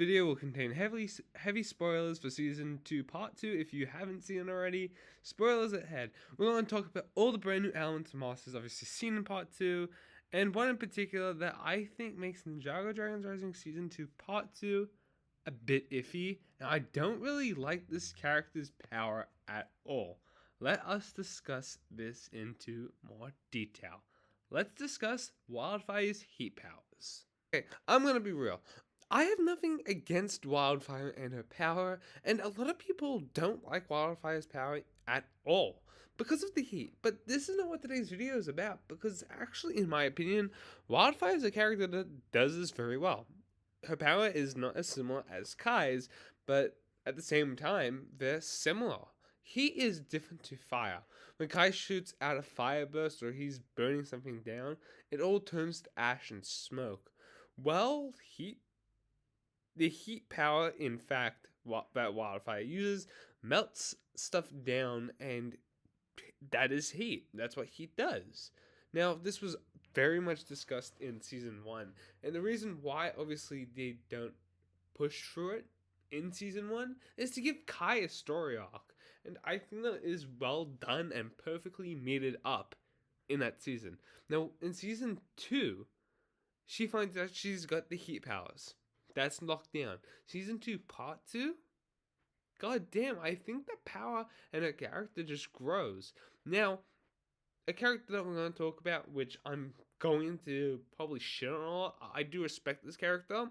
video will contain heavy spoilers for Season 2 Part 2 if you haven't seen it already. Spoilers ahead. We're going to talk about all the brand new elements and monsters obviously seen in Part 2, and one in particular that I think makes Ninjago Dragons Rising Season 2 Part 2 a bit iffy, and I don't really like this character's power at all. Let us discuss this into more detail. Let's discuss Wyldfyre's heat powers. Okay, I'm gonna be real. I have nothing against Wyldfyre and her power, and a lot of people don't like Wyldfyre's power at all because of the heat. But this is not what today's video is about, because actually, in my opinion, Wyldfyre is a character that does this very well. Her power is not as similar as Kai's, but at the same time, they're similar. Heat is different to fire. When Kai shoots out a fire burst or he's burning something down, it all turns to ash and smoke. Well, the heat power, in fact, that Wyldfyre uses, melts stuff down, and that is heat. That's what heat does. Now, this was very much discussed in Season 1, and the reason why, obviously, they don't push through it in Season 1 is to give Kai a story arc, and I think that is well done and perfectly meted up in that season. Now, in Season 2, she finds out she's got the heat powers. That's locked down. Season 2, Part 2? God damn, I think the power and her character just grows. Now, a character that we're going to talk about, which I'm going to probably shit on a lot, I do respect this character,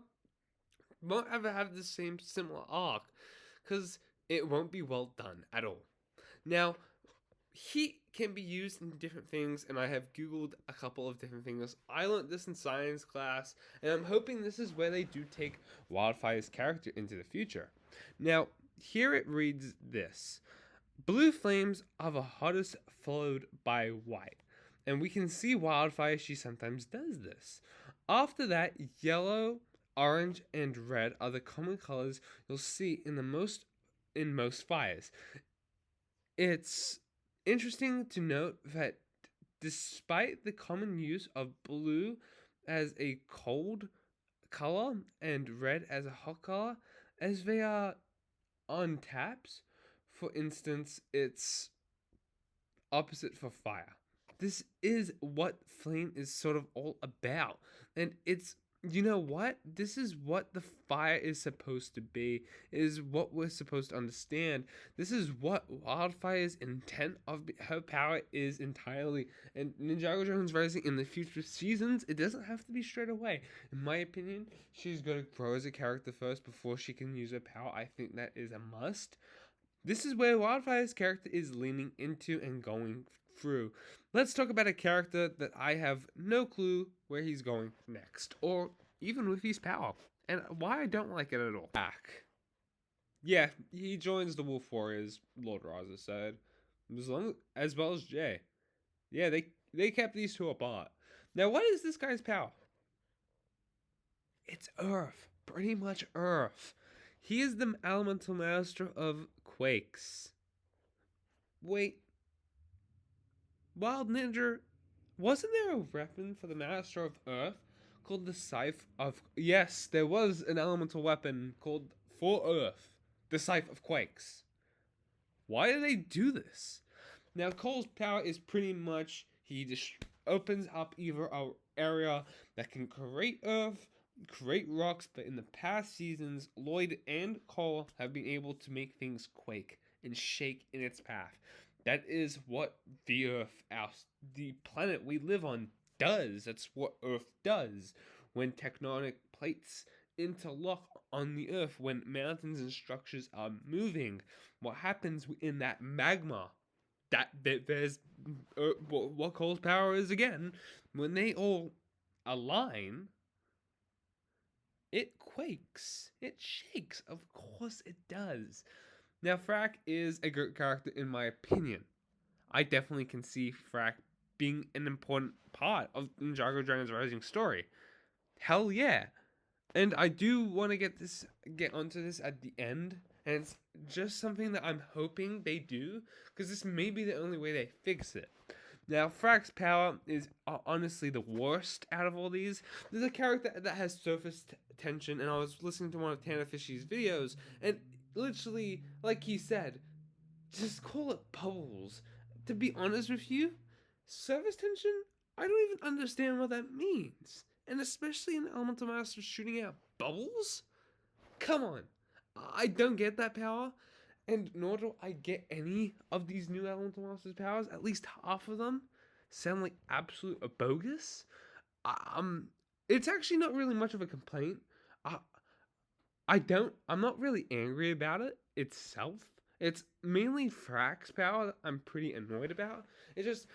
won't ever have the same similar arc, because it won't be well done at all. Now, heat can be used in different things, and I have googled a couple of different things. I learned this in science class, and I'm hoping this is where they do take Wyldfyre's character into the future. Now, here it reads this: blue flames are the hottest, followed by white, and we can see Wyldfyre, she sometimes does this. After that, yellow, orange, and red are the common colors you'll see in most fires. It's interesting to note that despite the common use of blue as a cold color and red as a hot color, as they are on taps, for instance, it's opposite for fire. This is what flame is sort of all about, and it's, you know what? This is what the fire is supposed to be. It is what we're supposed to understand. This is what Wyldfyre's intent of her power is entirely. And Ninjago Dragons Rising in the future seasons, it doesn't have to be straight away. In my opinion, she's going to grow as a character first before she can use her power. I think that is a must. This is where Wyldfyre's character is leaning into and going through. Let's talk about a character that I have no clue where he's going next, or even with his power, and why I don't like it at all. Frak. Yeah, he joins the Wolf Warriors, Lord Raza said, as well as Jay. Yeah, they kept these two apart. Now, what is this guy's power? It's Earth, pretty much Earth. He is the elemental master of quakes. Wait. Wild Ninja, wasn't there a weapon for the Master of Earth called the Scythe of... Yes, there was an elemental weapon called for Earth, the Scythe of Quakes. Why do they do this? Now, Cole's power is pretty much, he just opens up either an area that can create Earth, create rocks, but in the past seasons, Lloyd and Cole have been able to make things quake and shake in its path. That is what the Earth, the planet we live on, does. That's what Earth does. When tectonic plates interlock on the Earth, when mountains and structures are moving, what happens in that magma? There's what Cole's power is again. When they all align, it quakes. It shakes. Of course it does. Now, Frak is a great character in my opinion. I definitely can see Frak being an important part of Ninjago Dragons Rising story. Hell yeah. And I do want to get onto this at the end, and it's just something that I'm hoping they do, because this may be the only way they fix it. Now, Frak's power is honestly the worst out of all these. There's a character that has surface tension, and I was listening to one of Tanner Fishy's videos, and literally, like he said, just call it bubbles. To be honest with you, surface tension, I don't even understand what that means. And especially in Elemental Master shooting out bubbles? Come on. I don't get that power, and nor do I get any of these new Elemental Masters powers. At least half of them sound like absolute bogus. Um, it's actually not really much of a complaint. I, I'm not really angry about it itself. It's mainly Frak's power that I'm pretty annoyed about. It's just,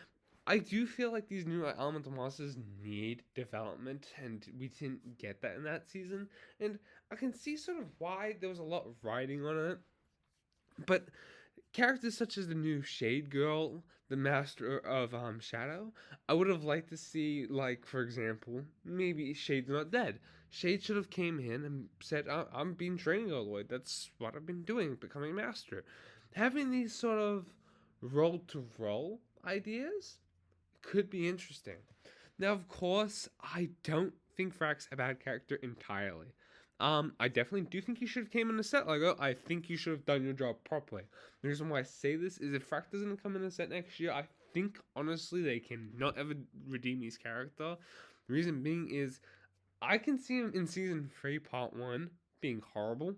I do feel like these new elemental monsters need development, and we didn't get that in that season. And I can see sort of why there was a lot riding on it. But characters such as the new Shade Girl, the Master of Shadow, I would have liked to see, like, for example, maybe Shade's not dead. Shade should have came in and said, I'm being training Lloyd. That's what I've been doing, becoming Master. Having these sort of roll-to-roll ideas could be interesting. Now, of course, I don't think Frak's a bad character entirely. I definitely do think you should have came in a set Lego. I think you should have done your job properly. The reason why I say this is if Frak doesn't come in a set next year, I think honestly they cannot ever redeem his character. The reason being is I can see him in season 3, part 1, being horrible.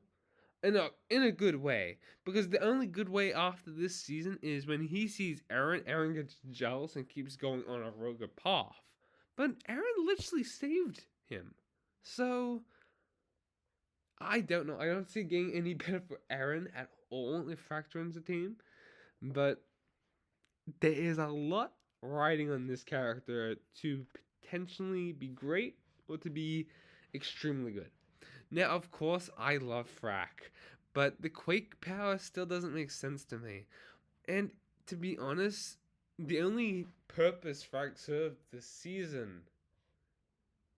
In a good way. Because the only good way after this season is when he sees Eren. Eren gets jealous and keeps going on a rogue path. But Eren literally saved him. So I don't know. I don't see getting any better for Eren at all if Frak joins the team. But there is a lot riding on this character to potentially be great or to be extremely good. Now, of course, I love Frak, but the quake power still doesn't make sense to me. And to be honest, the only purpose Frak served this season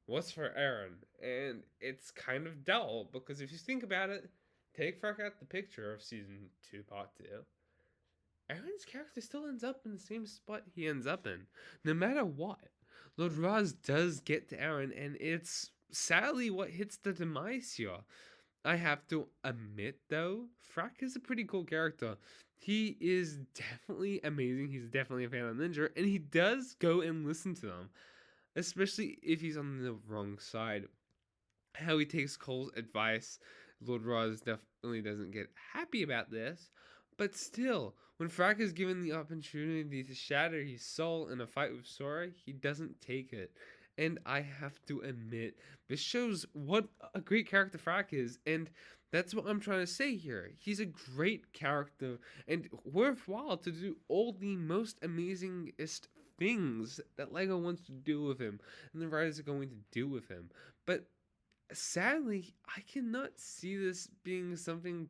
was for Eren, and it's kind of dull because if you think about it, take Frak out the picture of season 2, part 2. Eren's character still ends up in the same spot he ends up in, no matter what. Lord Raz does get to Eren, and it's sadly what hits the demise here. I have to admit, though, Frak is a pretty cool character. He is definitely amazing. He's definitely a fan of Ninja, and he does go and listen to them, especially if he's on the wrong side. How he takes Cole's advice, Lord Raz definitely doesn't get happy about this, but still, when Frak is given the opportunity to shatter his soul in a fight with Sora, he doesn't take it. And I have to admit, this shows what a great character Frak is, and that's what I'm trying to say here. He's a great character, and worthwhile to do all the most amazingest things that LEGO wants to do with him, and the writers are going to do with him. But sadly, I cannot see this being something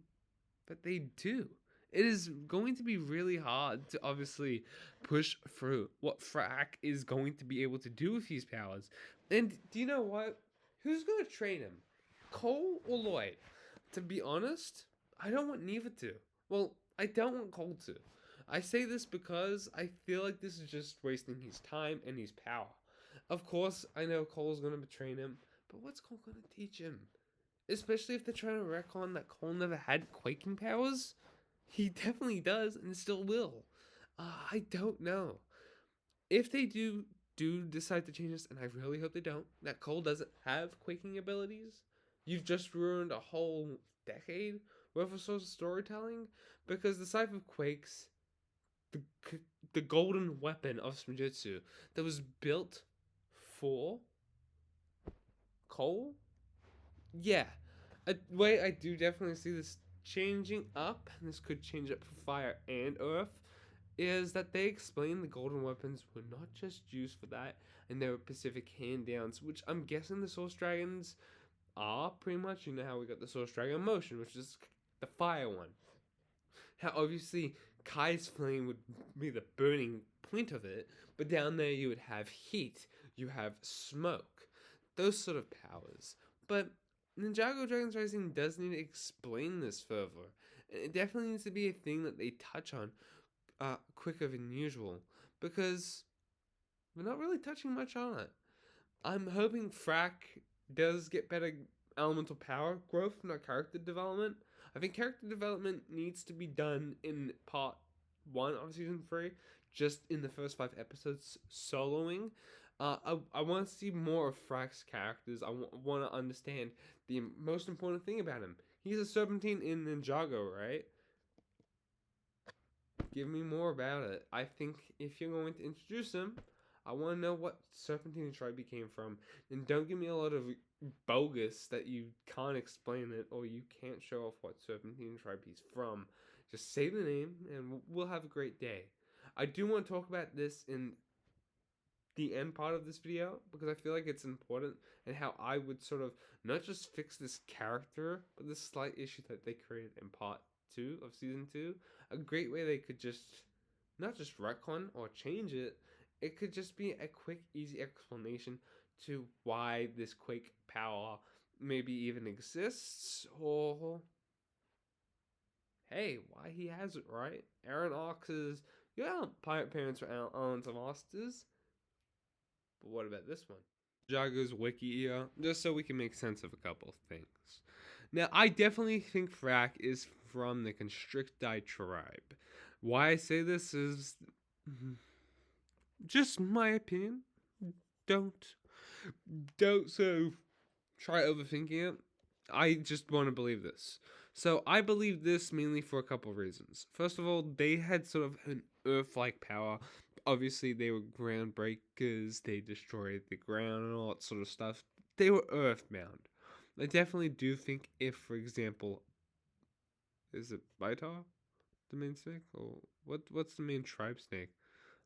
that they do. It is going to be really hard to obviously push through what Frak is going to be able to do with his powers. And do you know what? Who's going to train him? Cole or Lloyd? To be honest, I don't want neither to. Well, I don't want Cole to. I say this because I feel like this is just wasting his time and his power. Of course, I know Cole's going to train him, but what's Cole going to teach him? Especially if they're trying to retcon that Cole never had quaking powers. He definitely does and still will. I don't know. If they do decide to change this, and I really hope they don't, that Cole doesn't have quaking abilities, you've just ruined a whole decade worth of social storytelling. Because the Scythe of Quakes, the golden weapon of Smujutsu that was built for Cole, yeah, a way I do definitely see this changing up, and this could change up for Fire and Earth, is that they explain the golden weapons were not just used for that, and they were Pacific hand-downs, which I'm guessing the Source Dragons are pretty much. You know how we got the Source Dragon Motion, which is the fire one. How obviously Kai's flame would be the burning point of it, but down there you would have heat, you have smoke, those sort of powers. But Ninjago Dragons Rising does need to explain this further. It definitely needs to be a thing that they touch on quicker than usual. Because we're not really touching much on it. I'm hoping Frak does get better elemental power growth, not character development. I think character development needs to be done in part 1 of season 3, just in the first 5 episodes soloing. I want to see more of Frak's characters. I want to understand the most important thing about him. He's a Serpentine in Ninjago, right? Give me more about it. I think if you're going to introduce him, I want to know what Serpentine tribe he came from. And don't give me a lot of bogus that you can't explain it or you can't show off what Serpentine tribe he's from. Just say the name and we'll have a great day. I do want to talk about this in the end part of this video because I feel like it's important and how I would sort of not just fix this character, but this slight issue that they created in part 2 of season 2. A great way they could just not just retcon or change it, it could just be a quick, easy explanation to why this quake power maybe even exists, or hey, why he has it, right? Aaron asks, yeah, pirate parents were elemental masters. But what about this one? Jago's wiki here, just so we can make sense of a couple of things. Now, I definitely think Frak is from the Constricti tribe. Why I say this is just my opinion. Don't so try overthinking it. I just want to believe this. So I believe this mainly for a couple of reasons. First of all, they had sort of an Earth-like power. Obviously, they were ground breakers. They destroyed the ground and all that sort of stuff. They were Earthbound. I definitely do think if, for example, is it Vitar, the main snake, or what's the main tribe snake?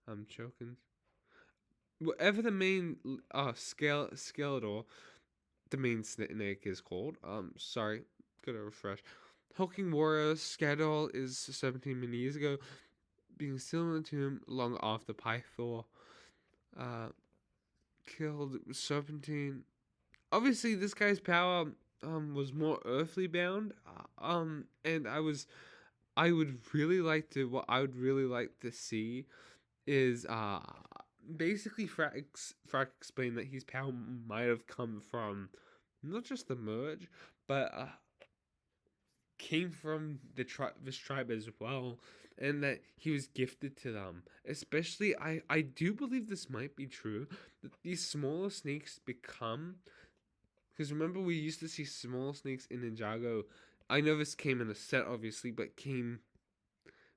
I'm choking. Whatever the main Skeletor, the main snake is called. Sorry, gotta refresh. Hulking Warrior Skeletor is 17 million years ago, being similar to him long after Pythor killed Serpentine. Obviously, this guy's power was more earthly bound. And I would really like to. What I would really like to see is basically Frak explained that his power might have come from not just the merge, but came from this tribe as well, and that he was gifted to them. Especially, I do believe this might be true, that these smaller snakes become, because remember we used to see small snakes in Ninjago. I know this came in a set, obviously, but came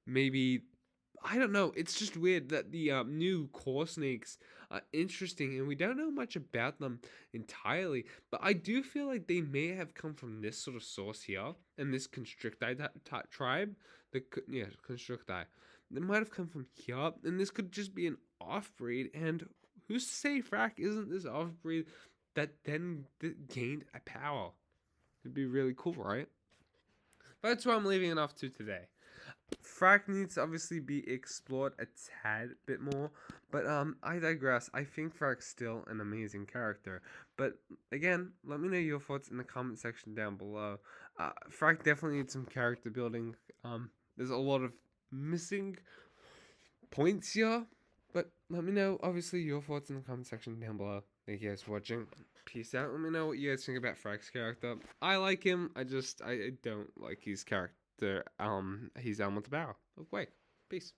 maybe, I don't know. It's just weird that the new core snakes are interesting, and we don't know much about them entirely. But I do feel like they may have come from this sort of source here, and this Constricti tribe. Constricti. They might have come from here, and this could just be an off-breed. And who's to say Frak isn't this off-breed that then gained a power? It'd be really cool, right? But that's where I'm leaving it off to today. Frak needs to obviously be explored a tad bit more, but I digress. I think Frak's still an amazing character, but again, let me know your thoughts in the comment section down below. Frak definitely needs some character building. There's a lot of missing points here, but let me know obviously your thoughts in the comment section down below. Thank you guys for watching. Peace out. Let me know what you guys think about Frak's character. I like him. I don't like his character. He's elemental power of quake. Peace.